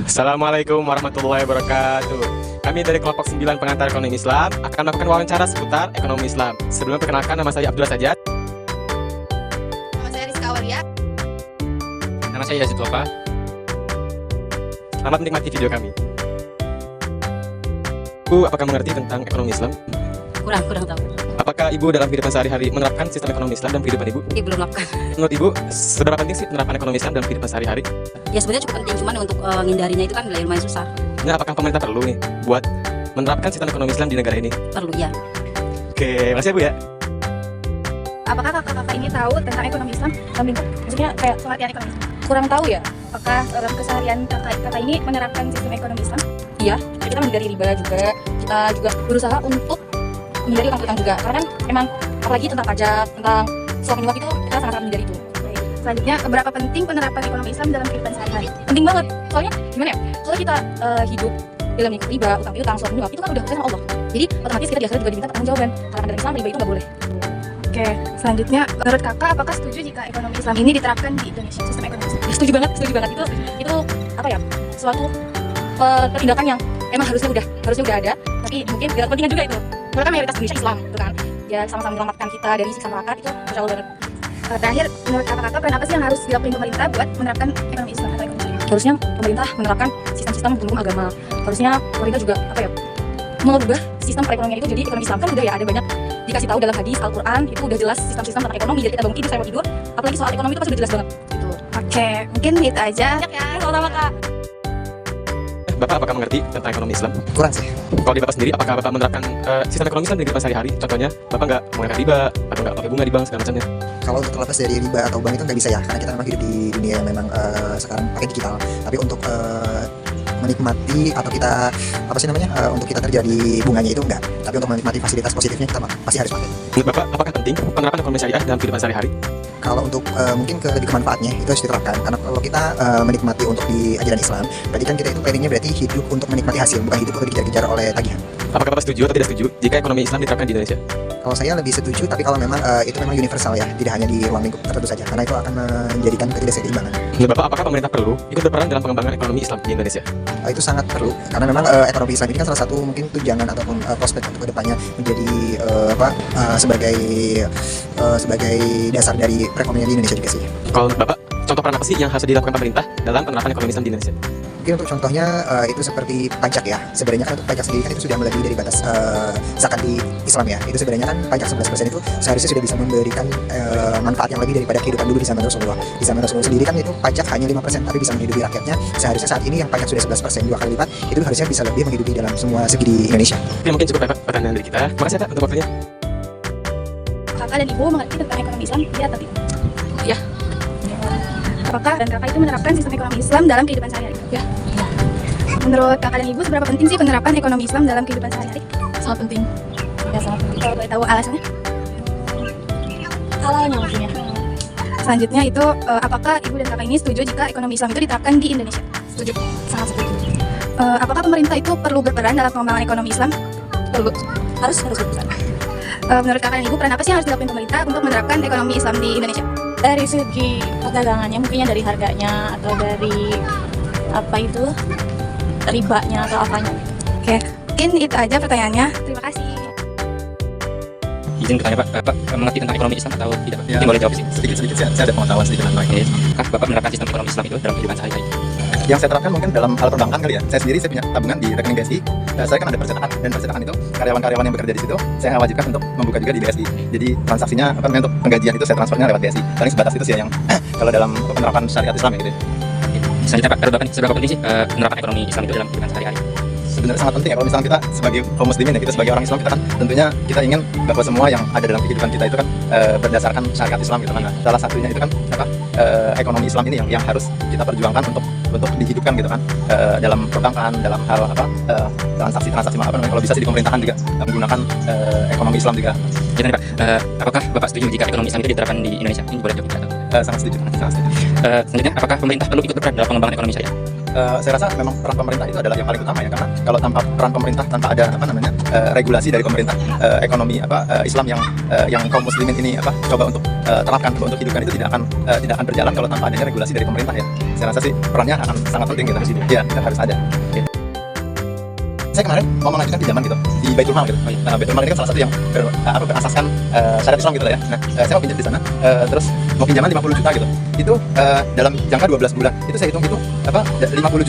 Assalamualaikum warahmatullahi wabarakatuh. Kami dari kelompok 9 pengantar ekonomi Islam akan melakukan wawancara seputar ekonomi Islam. Sebelum perkenalkan, nama saya Abdullah Sajat. Nama saya Rizka Awalia. Nama saya Yazid Lopa. Selamat menikmati video kami. Bu, apakah mengerti tentang ekonomi Islam? Kurang tahu. Apakah Ibu dalam kehidupan sehari-hari menerapkan sistem ekonomi Islam dalam kehidupan Ibu? Belum melakukan. Menurut Ibu, seberapa penting sih penerapan ekonomi Islam dalam kehidupan sehari-hari? Ya sebenarnya cukup penting, cuman untuk menghindarinya itu kan lumayan susah. Nah, apakah pemerintah perlu nih buat menerapkan sistem ekonomi Islam di negara ini? Perlu ya. Oke, makasih ya Bu ya. Apakah kakak-kakak ini tahu tentang ekonomi Islam? Maksudnya kayak pengertian ekonomi Islam? Kurang tahu ya. Apakah dalam keseharian kakak ini menerapkan sistem ekonomi Islam? Iya, kita menghindari riba juga. Kita juga berusaha untuk menghindari utang-utang juga. Karena kan emang apalagi tentang pajak, tentang suap menyuap itu kita sangat menghindari itu. Selanjutnya, berapa penting penerapan ekonomi Islam dalam kehidupan sehari-hari? Penting banget. Soalnya gimana ya? Soalnya kita hidup dalam lingkup riba, utang piutang, suap menyuap itu kan udah urusan sama Allah. Jadi otomatis kita di akhirat juga diminta pertanggungjawaban. Karena dalam Islam riba itu nggak boleh. Oke, selanjutnya, menurut kakak apakah setuju jika ekonomi Islam ini diterapkan di Indonesia, sistem ekonomi Islam? Ya, setuju banget. Itu apa ya? Suatu tindakan yang emang harusnya udah ada, tapi mungkin tidak kepentingan juga itu. Karena kan mayoritas Indonesia Islam, gitu kan. Ya sama-sama menyelamatkan kita dari siksa neraka itu Masya Allah banget. Terakhir, menurut kakak-kakak peran apa sih yang harus dilakukan pemerintah buat menerapkan ekonomi Islam atau ekonomi Islam? Harusnya pemerintah menerapkan sistem-sistem hukum agama. Harusnya pemerintah juga mengubah sistem perekonomian itu jadi ekonomi Islam kan udah ya ada banyak dikasih tahu dalam hadis Al-Quran itu udah jelas sistem-sistem tentang ekonomi, jadi kita bangun tidur saya mau tidur apalagi soal ekonomi itu pasti udah jelas banget gitu. Oke, mungkin itu aja. Sama-sama Kak. Bapak apakah mengerti tentang ekonomi Islam? Kurang sih. Kalau di Bapak sendiri, apakah Bapak menerapkan sistem ekonomi Islam di kehidupan sehari-hari? Contohnya, Bapak nggak menggunakan riba atau nggak pakai bunga di bank segala macamnya. Kalau untuk terlepas dari riba atau bank itu nggak bisa ya, karena kita memang hidup di dunia yang memang sekarang pakai digital. Tapi untuk menikmati atau kita untuk kita terjadi bunganya itu enggak. Tapi untuk menikmati fasilitas positifnya kita pasti harus pakai. Menurut Bapak, apakah penting penerapan ekonomi syariah dalam kehidupan sehari-hari? Kalau untuk mungkin lebih ke manfaatnya itu harus diterapkan, karena kalau kita menikmati untuk di ajaran Islam, berarti kan kita itu planningnya berarti hidup untuk menikmati hasil, bukan hidup untuk dikejar-kejar oleh tagihan. Apakah Bapak setuju atau tidak setuju jika ekonomi Islam diterapkan di Indonesia? Kalau saya lebih setuju, tapi kalau memang itu memang universal ya, tidak hanya di ruang lingkup tertentu saja, karena itu akan menjadikan ketidakseimbangan. Menurut Bapak, apakah pemerintah perlu ikut berperan dalam pengembangan ekonomi Islam di Indonesia? Itu sangat perlu, karena memang ekonomi Islam ini kan salah satu mungkin tunjangan ataupun prospek untuk kedepannya menjadi sebagai dasar dari perekonomian di Indonesia juga sih. Kalau menurut Bapak, contoh peran apa sih yang harus dilakukan pemerintah dalam penerapan ekonomi Islam di Indonesia? Mungkin untuk contohnya itu seperti pajak ya. Sebenarnya kan untuk pajak sendiri kan itu sudah melebihi dari batas zakat di Islam ya. Itu sebenarnya kan pajak 11% itu seharusnya sudah bisa memberikan manfaat yang lebih daripada kehidupan dulu di zaman Rasulullah. Di zaman Rasulullah sendiri kan itu pajak hanya 5% tapi bisa menghidupi rakyatnya. Seharusnya saat ini yang pajak sudah 11%, 2 kali lipat, itu harusnya bisa lebih menghidupi dalam semua segi di Indonesia. Oke, mungkin cukup Bapak pertanyaan dari kita. Makasih Pak untuk waktunya. Kakak dan ibu mengerti tentang ekonomi Islam, iya atau tidak? Ya. Apakah dan kakak itu menerapkan sistem ekonomi Islam dalam kehidupan sehari-hari? Ya. Menurut kakak dan ibu, seberapa penting sih penerapan ekonomi Islam dalam kehidupan sehari-hari? Sangat penting. Ya sangat penting. Kalau boleh tahu alasannya? Halalnya maksudnya. Selanjutnya itu, apakah ibu dan kakak ini setuju jika ekonomi Islam itu diterapkan di Indonesia? Setuju. Sangat setuju. Apakah pemerintah itu perlu berperan dalam pengembangan ekonomi Islam? Perlu. Harus berperan. Menurut kakak dan ibu, peran apa sih yang harus dilakukan pemerintah untuk menerapkan ekonomi Islam di Indonesia? Dari segi perdagangannya mungkinnya dari harganya atau dari apa itu ribanya atau apanya. Oke, mungkin itu aja pertanyaannya. Terima kasih. Izin bertanya Pak, Bapak mengerti tentang ekonomi Islam atau tidak? Ya, mungkin boleh jawab sih. Sedikit saya ada pengetahuan sedikit tentang Oke, apakah Bapak menerapkan sistem ekonomi Islam itu dalam kehidupan sehari-hari? yang saya terapkan mungkin dalam hal perbankan kali ya. Saya sendiri punya tabungan di rekening BSI. Saya kan ada percetakan, dan percetakan itu karyawan-karyawan yang bekerja di situ saya wajibkan untuk membuka juga di BSI. Jadi transaksinya untuk penggajian itu saya transfernya lewat BSI. Paling sebatas itu sih yang kalau dalam penerapan syariat Islam ya gitu. Selanjutnya Pak, menurut Bapak seberapa penting sih penerapan ekonomi Islam itu dalam kehidupan sehari-hari? Sebenarnya sangat penting ya kalau misalnya kita sebagai kaum muslimin ya, kita sebagai orang Islam, kita kan tentunya kita ingin bahwa semua yang ada dalam kehidupan kita itu kan berdasarkan syariat Islam gitu kan. Nah, salah satunya itu kan ekonomi Islam ini yang harus kita perjuangkan untuk dihidupkan gitu kan, dalam perbankan, dalam hal transaksi-transaksi kalau bisa sih di pemerintahan juga menggunakan ekonomi Islam juga. Jadi Pak, apakah Bapak setuju jika ekonomi Islam itu diterapkan di Indonesia? Ini boleh jawab atau? Sangat setuju. Selanjutnya, apakah pemerintah perlu ikut berperan dalam pengembangan ekonomi syariah? saya rasa memang peran pemerintah itu adalah yang paling utama ya, karena kalau tanpa peran pemerintah, tanpa ada regulasi dari pemerintah, ekonomi Islam yang kaum muslimin ini coba untuk terapkan, coba untuk hidupkan itu tidak akan berjalan kalau tanpa adanya regulasi dari pemerintah ya. Saya rasa sih perannya akan sangat penting gitu. Ya, kita harus ada. Saya kemarin mau mengajukan pinjaman gitu di Baitul Mal gitu. Baitul Mal ini kan salah satu yang berasaskan syariat Islam gitu lah ya. Nah, saya mau pinjam di sana, terus mau pinjaman 50 juta gitu. Itu dalam jangka 12 bulan. Itu saya hitung 50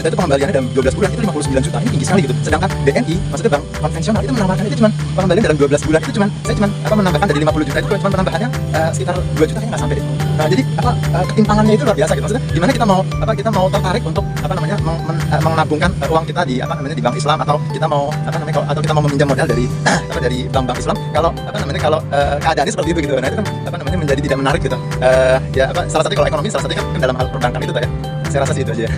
juta itu pengembaliannya dalam 12 bulan itu 59 juta. Ini tinggi sekali gitu. Sedangkan BNI, maksudnya bank konvensional itu menawarkan itu cuma pengembalian dalam 12 bulan. Itu saya menambahkan dari 50 juta itu cuma penambahannya sekitar 2 juta kayaknya nggak sampai deh. Nah, jadi ketimpangannya itu luar biasa gitu. Maksudnya gimana kita mau tertarik untuk menabungkan uang kita di di bank Islam, atau kita mau atau kita mau meminjam modal dari bank-bank Islam kalau keadaannya seperti itu gitu. Nah, itu kan menjadi tidak menarik gitu. Salah satu kalau ekonomi, salah satu kan dalam hal perbankan itu ya. Saya rasa sih itu aja.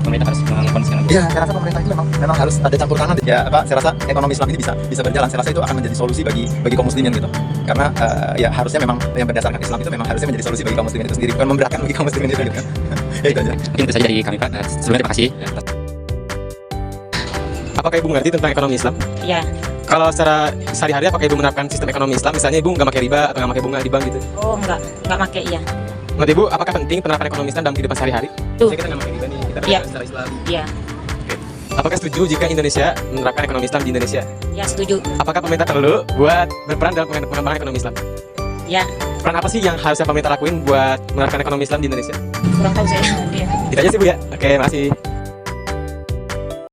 Pemerintah harus melakukan sekarang. Iya, saya rasa pemerintah itu memang harus ada campur tangan ya. Saya rasa ekonomi Islam ini bisa berjalan. Saya rasa itu akan menjadi solusi bagi kaum muslimin gitu. Karena ya harusnya memang yang berdasarkan Islam itu memang harusnya menjadi solusi bagi kaum muslimin itu sendiri, bukan memberatkan bagi kaum muslimin itu gitu kan. Ya itu aja. Mungkin itu saja dari kami, Pak. Sebelumnya terima kasih. Apakah Ibu mengerti tentang ekonomi Islam? Iya. Kalau secara sehari-hari apakah Ibu menerapkan sistem ekonomi Islam? Misalnya Ibu nggak pakai riba atau nggak pakai bunga di bank gitu? Oh, nggak pakai iya. Menurut Ibu, apakah penting penerapan ekonomi Islam dalam kehidupan sehari-hari? Tuh. Misalnya kita nggak pakai riba nih, kita Iya. belajar secara Islam. Iya. Apakah setuju jika Indonesia menerapkan ekonomi Islam di Indonesia? Ya setuju. Apakah pemerintah perlu buat berperan dalam pengembangan ekonomi Islam? Ya, Peran apa sih yang harusnya pemerintah lakuin buat menerapkan ekonomi Islam di Indonesia? kurang tahu saya. Iya. Itu aja sih Bu ya. Oke, makasih.